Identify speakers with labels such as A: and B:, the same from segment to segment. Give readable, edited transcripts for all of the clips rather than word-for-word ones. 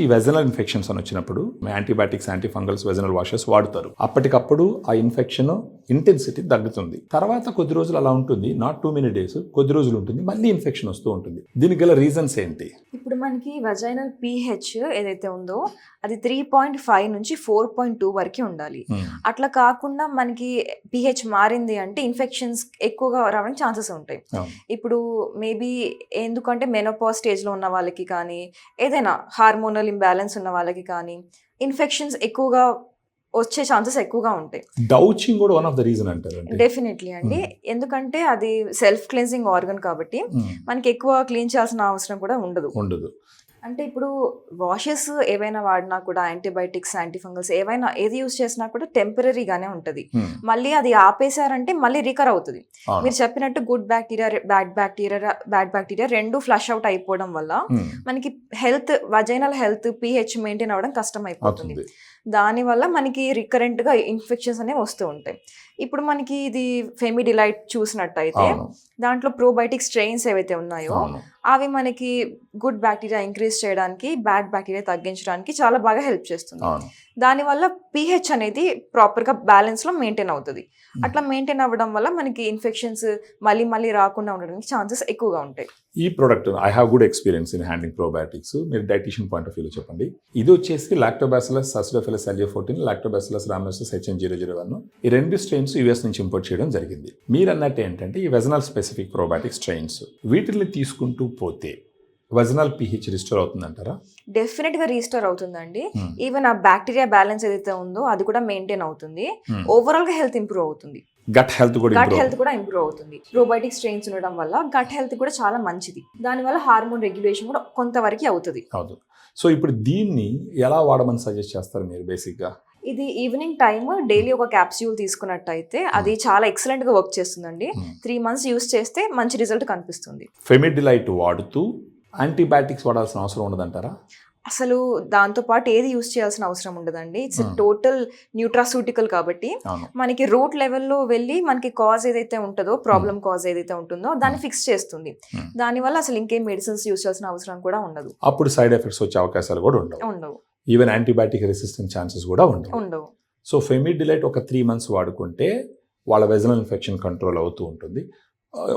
A: ఈ vaginal infections అని వచ్చినప్పుడు యాంటీబయాటిక్స్, యాంటీఫంగల్స్, వెజనల్ వాషెస్ వాడతారు. అప్పటికప్పుడు ఆ ఇన్ఫెక్షన్ ఇంటెన్సిటీ తగ్గుతుంది. తర్వాత కొద్ది రోజులు అలా ఉంటుంది, నాట్ టూ మెనీ డేస్, కొద్ది రోజులు ఉంటుంది, మళ్ళీ ఇన్ఫెక్షన్ వస్తూ ఉంటుంది. దీనికి గల రీజన్స్ ఏంటి?
B: ఇప్పుడు మనకి వజైనల్ pH ఏదైతే ఉందో అది 3.5 నుంచి 4.2 వరకు ఉండాలి. అట్లా కాకుండా మనకి pH మారింది అంటే ఇన్ఫెక్షన్స్ ఎక్కువగా రావడానికి ఛాన్సెస్ ఉంటాయి. ఇప్పుడు మేబీ ఎందుకంటే మెనోపాజ్ స్టేజ్లో ఉన్న వాళ్ళకి కానీ, ఏదైనా హార్మోనల్ ఇంబ్యాలెన్స్ ఉన్న వాళ్ళకి కానీ ఇన్ఫెక్షన్స్ ఎక్కువగా వచ్చే ఛాన్సెస్ ఎక్కువగా ఉంటాయి.
A: డౌచింగ్ కూడా వన్ ఆఫ్ ద రీజన్ అంటారు.
B: డెఫినెట్లీ అండి, ఎందుకంటే అది సెల్ఫ్ క్లెన్సింగ్ ఆర్గన్ కాబట్టి మనకి ఎక్కువ క్లీన్ చేయాల్సిన అవసరం కూడా ఉండదు. అంటే ఇప్పుడు వాషెస్ ఏవైనా వాడినా కూడా యాంటీబయాటిక్స్, యాంటీఫంగల్స్ ఏది యూజ్ చేసినా కూడా టెంపరీగానే ఉంటుంది. మళ్ళీ అది ఆపేశారంటే మళ్ళీ రికవర్ అవుతుంది. మీరు చెప్పినట్టు గుడ్ బ్యాక్టీరియా, బ్యాడ్ బ్యాక్టీరియా రెండు ఫ్లష్ అవుట్ అయిపోవడం వల్ల మనకి వజైనల్ హెల్త్ pH మెయింటైన్ అవ్వడం కష్టం అయిపోతుంది. దానివల్ల మనకి రికరెంట్గా ఇన్ఫెక్షన్స్ అనేవి వస్తూ ఉంటాయి. ఇప్పుడు మనకి ఇది ఫెమిడిలైట్ చూసినట్టయితే దాంట్లో ప్రోబయోటిక్ స్ట్రెయిన్స్ ఏవైతే ఉన్నాయో అవి మనకి గుడ్ బ్యాక్టీరియా ఇంక్రీజ్ చేయడానికి, బ్యాడ్ బ్యాక్టీరియా తగ్గించడానికి చాలా బాగా హెల్ప్ చేస్తుంది. దానివల్ల pH అనేది ప్రాపర్గా బ్యాలెన్స్లో మెయింటైన్ అవుతుంది. అట్లా మెయింటైన్ అవ్వడం వల్ల మనకి ఇన్ఫెక్షన్స్ మళ్ళీ రాకుండా ఉండడానికి ఛాన్సెస్ ఎక్కువగా ఉంటాయి.
A: ఈ product I have good experience in handling probiotics. మీరు డైటీషియన్ పాయింట్ ఆఫ్ వ్యూలో చెప్పండి. ఇది వచ్చేసి Lactobacillus acidophilus LA14, Lactobacillus రామోసిస్ HN001 ఈ రెండు స్ట్రెయిన్స్ యూఎస్ నుంచి ఇంపోర్ట్ చేయడం జరిగింది. మీరు అన్నట్టు ఏంటంటే ఈ వెజనల్ స్పెసిఫిక్ ప్రోబయాటిక్ స్ట్రెయిన్స్ వీటిని తీసుకుంటూ పోతే వెజనల్ pH రిస్టోర్ అవుతుందంటారా?
B: డెఫినెట్గా రీస్టోర్ అవుతుందండి. ఈవెన్ ఆ బ్యాక్టీరియా బ్యాలెన్స్ ఏదైతే ఉందో అది కూడా మెయింటైన్ అవుతుంది. ఓవరాల్ గా హెల్త్ ఇంప్రూవ్ అవుతుంది.
A: గట్ హెల్త్ కూడా
B: ఇంప్రూవ్ అవుతుంది. ప్రోబయోటిక్ స్ట్రెయిన్స్ ఉండడం వల్ల గట్ హెల్త్ కూడా చాలా మంచిది. దానివల్ల హార్మోన్ రెగ్యులేషన్ కూడా కొంతవరకు అవుతుంది.
A: సో ఇప్పుడు దీన్ని ఎలా వాడమని సజెస్ట్ చేస్తారు మీరు? బేసిక్గా
B: ఇది ఈవినింగ్ టైమ్ డైలీ ఒక క్యాప్స్యూల్ తీసుకున్నట్టయితే అది చాలా ఎక్సలెంట్ గా వర్క్ చేస్తుందండి. 3 months యూస్ చేస్తే మంచి రిజల్ట్ కనిపిస్తుంది.
A: ఫెమిడిలైట్ వాడుతూ యాంటీబయాటిక్స్ వాడాల్సిన అవసరం ఉండదంటారా?
B: అసలు దాంతో పాటు ఏది యూజ్ చేయాల్సిన అవసరం ఉండదండి. ఇట్స్ టోటల్ న్యూట్రాసూటికల్ కాబట్టి మనకి రూట్ లెవెల్లో వెళ్ళి మనకి కాజ్ ఏదైతే ఉంటుందో, ప్రాబ్లమ్ కాజ్ ఏదైతే ఉంటుందో దాన్ని ఫిక్స్ చేస్తుంది. దానివల్ల అసలు ఇంకేం మెడిసిన్స్ యూజ్ చేయాల్సిన అవసరం కూడా ఉండదు.
A: అప్పుడు సైడ్ ఎఫెక్ట్స్ వచ్చే అవకాశాలు కూడా ఉండవు. ఈవెన్ యాంటీబయాటిక్ రెసిస్టెంట్ ఛాన్సెస్ కూడా ఉండవు. సో ఫెమిడిలైట్ ఒక 3 months వాడుకుంటే వాళ్ళ వెజనల్ ఇన్ఫెక్షన్ కంట్రోల్ అవుతూ ఉంటుంది.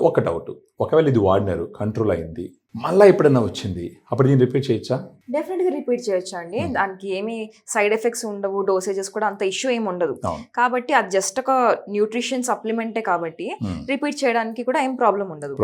A: ఒక డౌట్, ఒకవేళ ఇది వాడినారు, కంట్రోల్ అయింది, మళ్ళీ ఎప్పుడైనా వచ్చింది, అప్పుడు దీన్ని రిపీట్ చేయొచ్చా?
B: డెఫినెట్గా రిపీట్ చేయొచ్చా అండి. దానికి ఏమి సైడ్ ఎఫెక్ట్స్ ఉండవు, డోసేజెస్ కూడా అంత ఇష్యూ ఏమి ఉండదు. కాబట్టి అది జస్ట్ ఒక న్యూట్రిషన్ సప్లిమెంటే కాబట్టి రిపీట్ చేయడానికి కూడా ఏం ప్రాబ్లం ఉండదు.